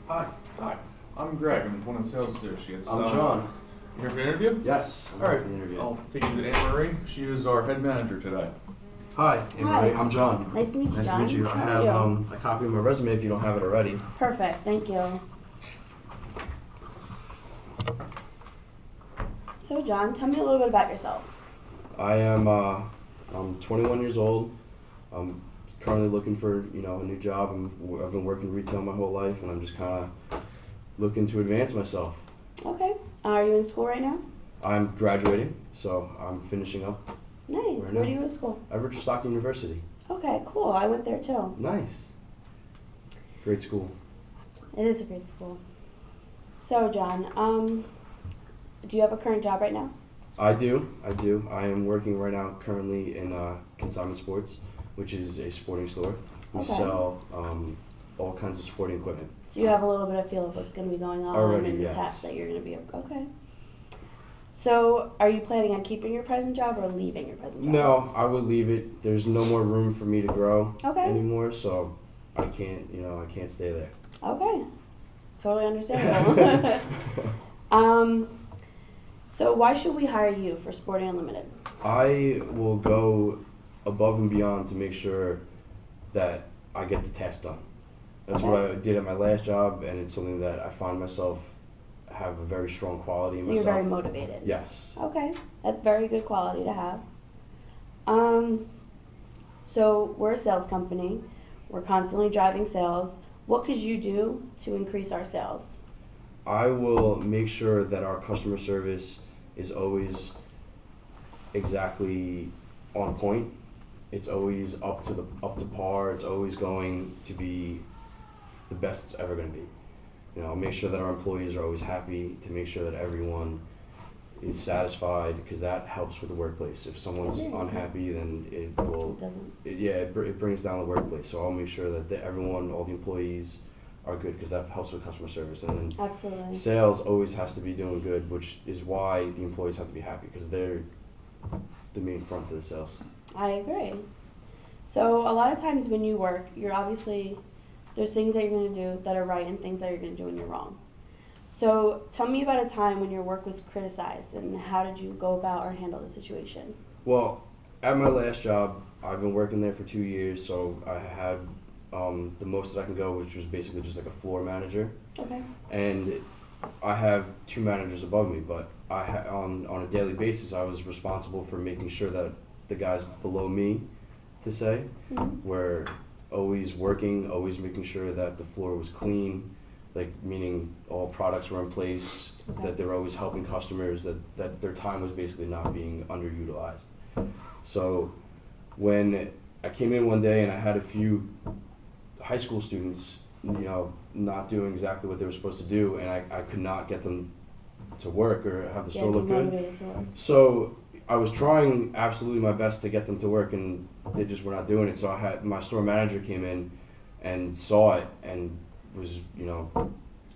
Hi. Hi, I'm Greg. I'm one of the sales associates. I'm John. You here for the interview? Yes, I'm All here right. for the interview. I'll take you to Anne Marie. She is our head manager today. Hi, Hi. Marie. I'm John. Nice to meet you, Nice John. to meet you. I How have are you? a copy of my resume if you don't have it already. Perfect, thank you. So John, tell me a little bit about yourself. I'm 21 years old. I'm currently looking for, a new job. I've been working retail my whole life, and I'm just kind of looking to advance myself. Okay. Are you in school right now? I'm graduating, so I'm finishing up. Nice. Right Where now. do you go to school? I work at Stockton University. Okay, cool. I went there too. Nice. Great school. It is a great school. So John, do you have a current job right now? I do. I am working right now currently in Consignment Sports, which is a sporting store. We Okay. sell all kinds of sporting equipment. So you have a little bit of feel of what's going to be going on Already, and the yes. tasks that you're going to be. Okay. So are you planning on keeping your present job or leaving your present job? No, I would leave it. There's no more room for me to grow Okay. anymore, so I can't stay there. Okay. Totally understandable. So why should we hire you for Sporting Unlimited? I will go above and beyond to make sure that I get the task done. That's what I did at my last job, and it's something that I find myself have a very strong quality in So myself. you're very motivated. Yes. Okay, that's very good quality to have. So we're a sales company. We're constantly driving sales. What could you do to increase our sales? I will make sure that our customer service is always exactly on point. It's always up to par. It's always going to be the best it's ever going to be. I'll make sure that our employees are always happy, to make sure that everyone is satisfied, because that helps with the workplace. If someone's unhappy, then it brings down the workplace. So I'll make sure that everyone, all the employees, are good, because that helps with customer service. And then Absolutely. sales always has to be doing good, which is why the employees have to be happy, because they're the main front to the sales. I agree. So a lot of times when you work, you're obviously, there's things that you're going to do that are right and things that you're going to do when you're wrong. So tell me about a time when your work was criticized and how did you go about or handle the situation? Well, at my last job, I've been working there for 2 years, so I had the most that I can go, which was basically just like a floor manager. Okay. And I have 2 managers above me, but on a daily basis, I was responsible for making sure that the guys below me, were always working, always making sure that the floor was clean, like meaning all products were in place, that they were always helping customers, that their time was basically not being underutilized. So when I came in one day and I had a few high school students, not doing exactly what they were supposed to do, and I could not get them to work or have the store look good. So I was trying absolutely my best to get them to work, and they just were not doing it. So I had my store manager came in and saw it and was,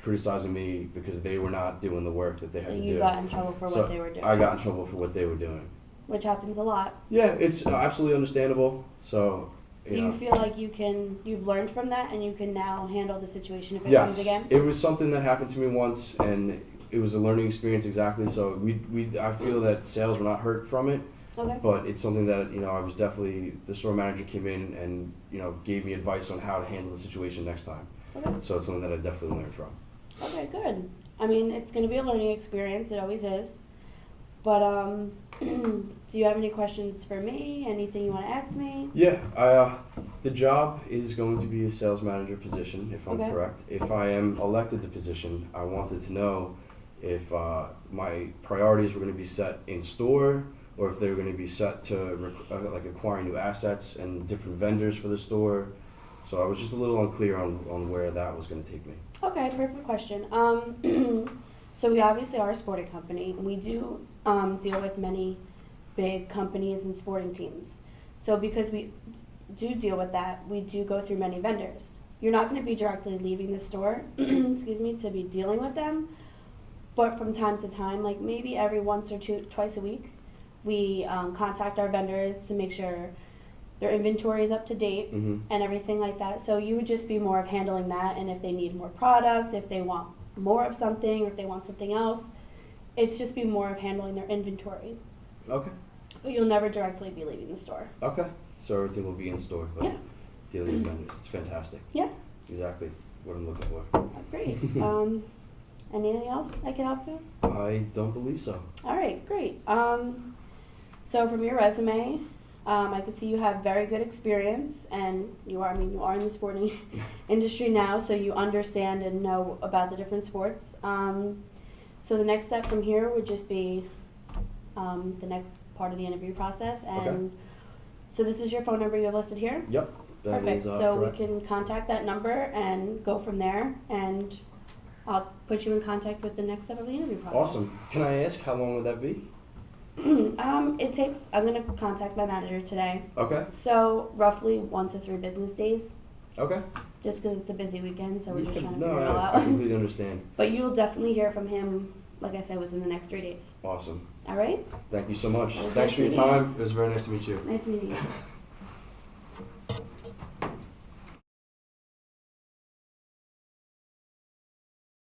criticizing me because they were not doing the work that they had to do. So you got in trouble for what they were doing. I got in trouble for what they were doing. Which happens a lot. Yeah, it's absolutely understandable. So you feel like you've learned from that and you can now handle the situation if it yes, comes again? It was something that happened to me once, and it was a learning experience exactly. So I feel that sales were not hurt from it. Okay. But it's something that, I was definitely, the store manager came in and, gave me advice on how to handle the situation next time. Okay. So it's something that I definitely learned from. Okay, good. I mean, it's going to be a learning experience. It always is. But do you have any questions for me? Anything you want to ask me? Yeah, the job is going to be a sales manager position, if I'm correct. If I am elected the position, I wanted to know if my priorities were going to be set in store, or if they were going to be set to like acquiring new assets and different vendors for the store. So I was just a little unclear on where that was going to take me. Okay, perfect question. So we obviously are a sporting company. We do deal with many big companies and sporting teams. So because we do deal with that, we do go through many vendors. You're not going to be directly leaving the store, excuse me, to be dealing with them. But from time to time, like maybe every once or twice a week, we contact our vendors to make sure their inventory is up to date Mm-hmm. and everything like that. So you would just be more of handling that, and if they need more product, if they want more of something, or if they want something else, it's just be more of handling their inventory. Okay. But you'll never directly be leaving the store. Okay. So everything will be in store, but Yeah. dealing with vendors. It's fantastic. Yeah. Exactly what I'm looking for. Great. Anything else I can help you? I don't believe so. All right, great. So from your resume, I can see you have very good experience, and you are in the sporting industry now, so you understand and know about the different sports. So the next step from here would just be the next part of the interview process, and Okay. so this is your phone number you have listed here? Yep. That Perfect. is, So correct. we can contact that number and go from there, and I'll put you in contact with the next step of the interview process. Awesome. Can I ask how long would that be? It takes, I'm going to contact my manager today. Okay. So roughly 1 to 3 business days, Okay. just because it's a busy weekend, so we're just trying to No, figure it all I out. completely understand. But you'll definitely hear from him, like I said, within the next 3 days. Awesome. All right? Thank you so much. Well, Thanks for your nice meeting you. time. It was very nice to meet you. Nice meeting you.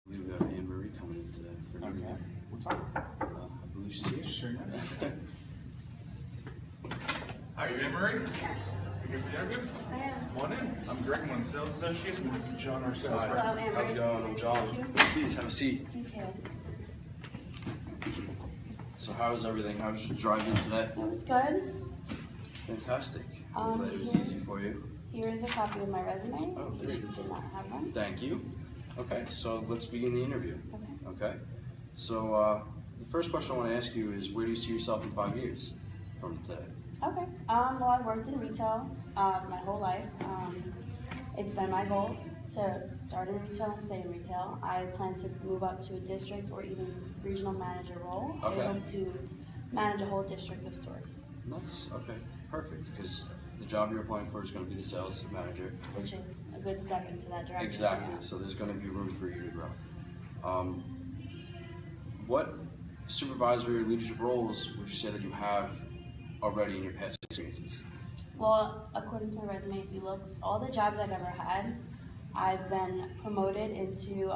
I believe we have Anne Marie coming in today for an interview. What's up? I believe she's here. Sure. Hi, you Anne-Marie? You here for the interview? Yes, I am. Come on in. I'm Greg, one of the sales associates, and this is John, our sales Hi. rep. Hello, Anne How's it Marie. going? I'm Nice John. to meet you. Please have a seat. Thank you. So how's everything? How was your drive in today? It was good. Fantastic. I'm glad it was easy for you. Here is a copy of my resume, Oh, in case great. you did not have one. Thank you. Okay, so let's begin the interview. Okay. Okay. So the first question I want to ask you is, where do you see yourself in 5 years from today? Okay. Well, I've worked in retail my whole life. It's been my goal to start in retail and stay in retail. I plan to move up to a district or even regional manager role. Okay. I hope to manage a whole district of stores, Nice. Okay. Perfect. Because the job you're applying for is going to be the sales manager. which is a good step into that direction. Exactly. Yeah. So there's going to be room for you to grow. What supervisory or leadership roles would you say that you have already in your past experiences? Well, according to my resume, if you look, all the jobs I've ever had, I've been promoted into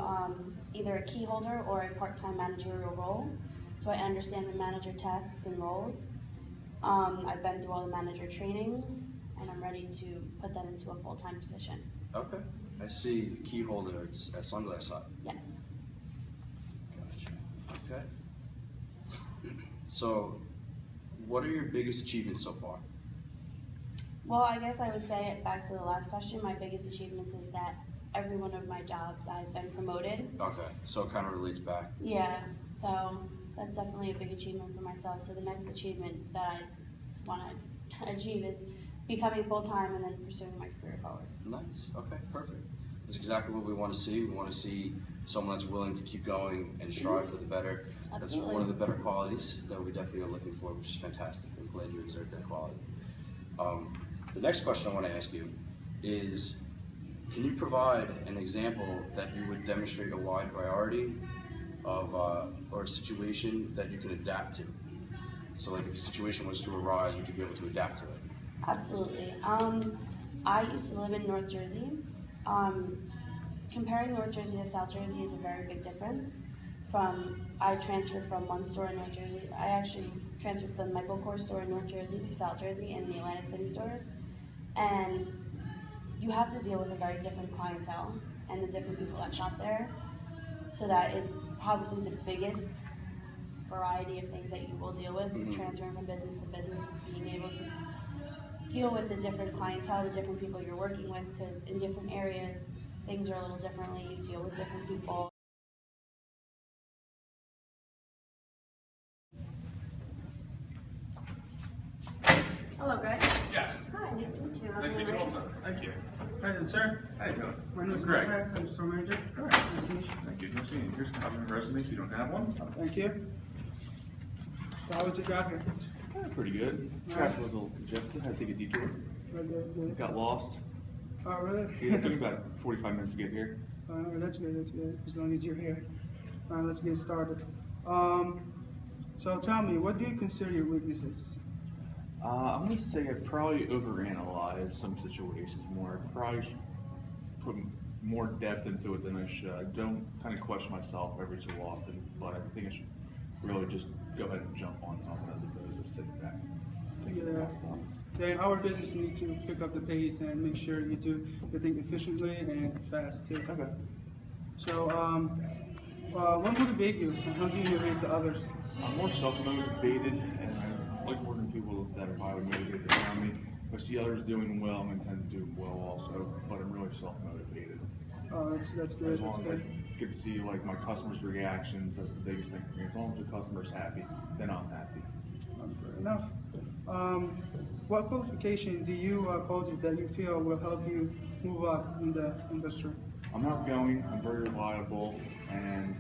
either a key holder or a part-time managerial role. So I understand the manager tasks and roles. I've been through all the manager training, and I'm ready to put that into a full-time position. Okay. I see key holder. It's at Sunglass Hut. Yes. Gotcha. Okay. So, what are your biggest achievements so far? Well, I guess I would say, back to the last question, my biggest achievements is that every one of my jobs I've been promoted. Okay. So it kind of relates back. Yeah, so that's definitely a big achievement for myself. So the next achievement that I want to achieve is becoming full-time and then pursuing my career forward. Nice. Okay. Perfect. That's exactly what we want to see. We want to see someone that's willing to keep going and strive for the better. That's Absolutely. one of the better qualities that we definitely are looking for, which is fantastic. I'm glad you exert that quality. The next question I want to ask you is, can you provide an example that you would demonstrate a wide variety of, or a situation that you can adapt to? So like if a situation was to arise, would you be able to adapt to it? Absolutely. I used to live in North Jersey. Comparing North Jersey to South Jersey is a very big difference. I transferred from one store in North Jersey. I actually transferred from the Michael Kors store in North Jersey to South Jersey and the Atlantic City stores. And you have to deal with a very different clientele and the different people that shop there. So that is probably the biggest variety of things that you will deal with, transferring from business to business, is being able to deal with the different clientele, the different people you're working with, because in different areas, things are a little differently, you deal with different people. Hello, Greg. Yes. Hi, nice to meet you. Nice to meet you also. Thank you. Hi there, sir. How you doing? My name is Greg. Greg. I'm store manager. All right. Nice to meet you. Thank you. Nice to meet you. Here's a copy of your resume if you don't have one. Thank you. So how was your job here? Pretty good. Traffic was a little congested. Had to take a detour. Good. Got lost. Oh, really? Yeah, it took me about 45 minutes to get here. That's good. That's good. As long as you're here. Let's get started. So tell me, what do you consider your weaknesses? I'm gonna say I probably overanalyze some situations more. I probably should put more depth into it than I should. I don't kind of question myself every so often, but I think I should really just go ahead and jump on something as opposed to sitting back thinking Yeah. about stuff. Then our business need to pick up the pace and make sure you do the thing efficiently and fast too. Okay. So, what motivate you and how do you motivate the others? I'm more self-motivated, and I like working with people that are highly motivated around me. If I see others doing well, I'm intended to do well also, but I'm really self-motivated. That's good. As That's long as I good. get to see like my customers' reactions, that's the biggest thing for me. As long as the customer's happy, then I'm happy. Fair enough. What qualification do you possess that you feel will help you move up in the industry? I'm outgoing, I'm very reliable, and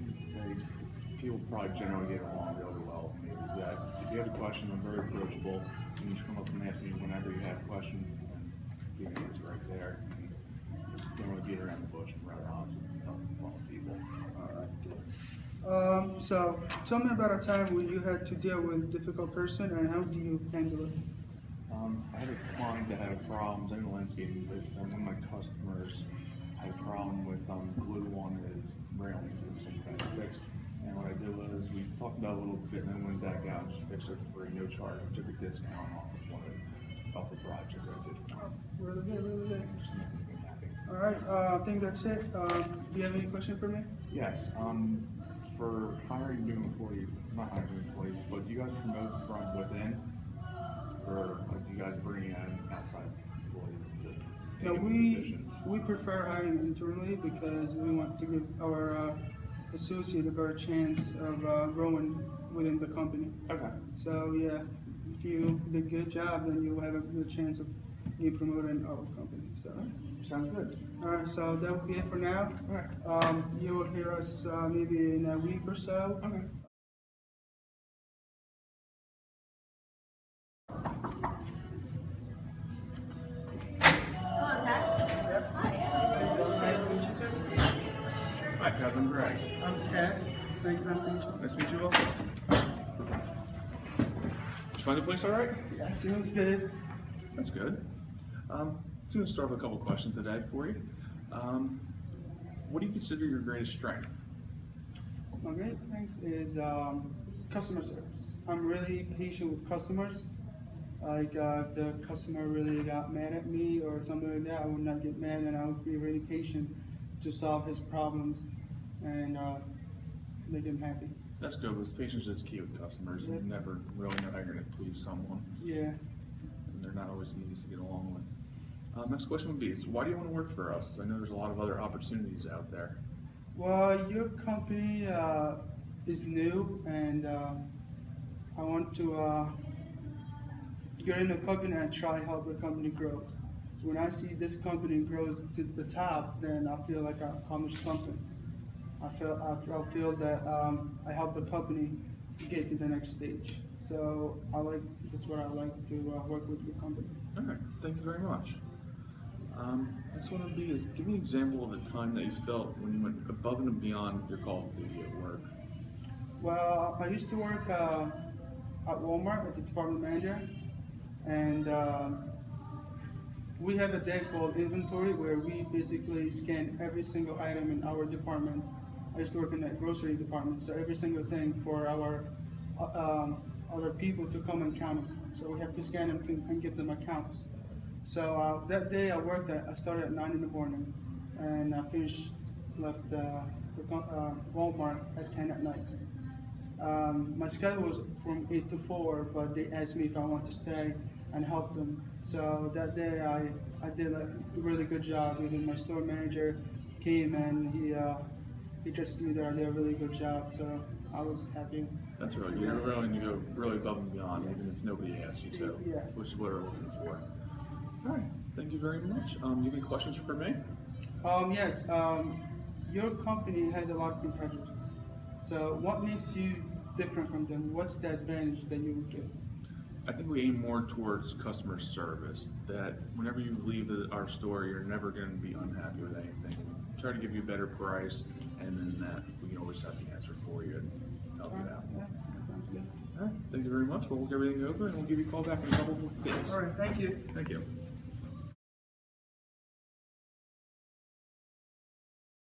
let's say people probably generally get along really well with me. Is that if you have a question, I'm very approachable. You can just come up and ask me whenever you have a question, and give an answer right there. And don't really beat around the bush. I'm rather honest with people. So tell me about a time when you had to deal with a difficult person and how do you handle it? I had a client that had problems in the landscaping business, and one of my customers had a problem with glue on his railing. It was some kind of fixed. And what I did was we talked about it a little bit, and then went back out and just fixed it for no charge. I took a discount off the project I did. Really good, really good. Just to make me happy. All right, I think that's it. Do you have any question for me? Yes. For hiring new employees, not hiring new employees, but do you guys promote from within, or like, do you guys bring in outside employees to No, take we positions? prefer hiring internally because we want to give our associate a better chance of growing within the company. Okay. So yeah, if you do a good job, then you'll have a good chance of being promoted in our company. So. Sounds good. All right, so that will be it for now. All right. You will hear us maybe in a week or so. Okay. Hello, Ted. Nice to meet you too. Hi, cousin Greg. I'm Ted. Thank you. Nice to meet you. Nice to meet you all. Did you find the place all right? Yeah, seems good. That's good. I'm going to start with a couple questions today for you. What do you consider your greatest strength? My great thanks is customer service. I'm really patient with customers. Like if the customer really got mad at me or something like that, I would not get mad and I would be really patient to solve his problems and make him happy. That's good, because patience is key with customers. You Yep. never really know how you're going to please someone, Yeah. and they're not always easy to get along with. Next question would be, is why do you want to work for us? I know there's a lot of other opportunities out there. Well, your company is new, and I want to get in the company and try help the company grows. So when I see this company grows to the top, then I feel like I accomplished something. I feel that I help the company get to the next stage. So that's what I like to work with your company. All right, thank you very much. Next one would be, is give me an example of a time that you felt when you went above and beyond your call of duty at work. Well, I used to work at Walmart as a department manager, and we have a day called inventory where we basically scan every single item in our department. I used to work in that grocery department, so every single thing for our other people to come and count them. So we have to scan them and give them accounts. So that day I started at 9 in the morning, and I left Walmart at 10 at night. My schedule was from 8 to 4, but they asked me if I want to stay and help them. So that day I did a really good job. Even my store manager came and he trusted me that I did a really good job. So I was happy. That's really good. You're willing to go really above and beyond, even if nobody asks you to, Yes. which is what we're looking for. All right, thank you very much. Do you have any questions for me? Yes. Your company has a lot of competitors. So what makes you different from them? What's the advantage that you would get? I think we aim more towards customer service, that whenever you leave our store, you're never going to be unhappy with anything. Try to give you a better price, and then that we can always have the answer for you and help you out. Yeah, sounds good. All right, thank you very much. We'll look everything over and we'll give you a call back in a couple of days. All right, thank you. Thank you.